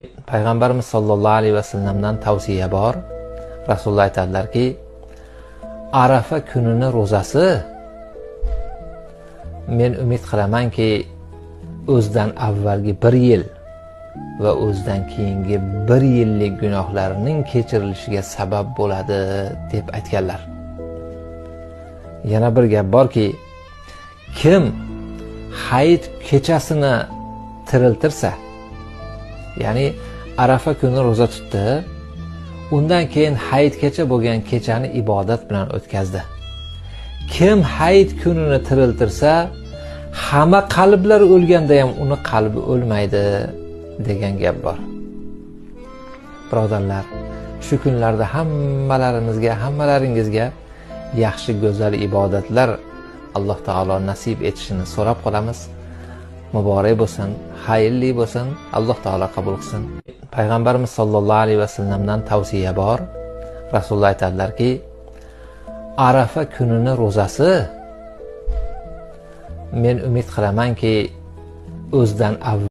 Payg'ambarimiz sollallohu alayhi vasallamdan tavsiya bor. Rasululloh aytadilarki, Arafa kunini ro'zasi men umid qilamanki, o'zidan avvalgi 1 yil va o'zidan keyingi 1 yillik gunohlarining kechirilishiga sabab bo'ladi deb aytganlar. Yana bir gap borki, kim hayit kechasini tiriltirsa, ya'ni Arafa kuni ro'za tutdi, undan keyin hayitgacha bo'lgan kechani ibodat bilan o'tkazdi. Kim hayit kunini tiriltirsa, hamma qalblar o'lganda ham uni qalbi o'lmaydi degan gap bor. Birodarlar, shu kunlarda hammalaringizga yaxshi go'zal ibodatlar Alloh taolo nasib etishini so'rab qolamiz. Muborak bo'lsin, xayrli bo'lsin, Alloh taolo qabul qilsin. Payg'ambarimiz sollallohu alayhi vasallamdan tavsiya bor. Rasululloh aytadilarki, Arafa kunini ro'zasi men umid qilamanki, o'zidan avval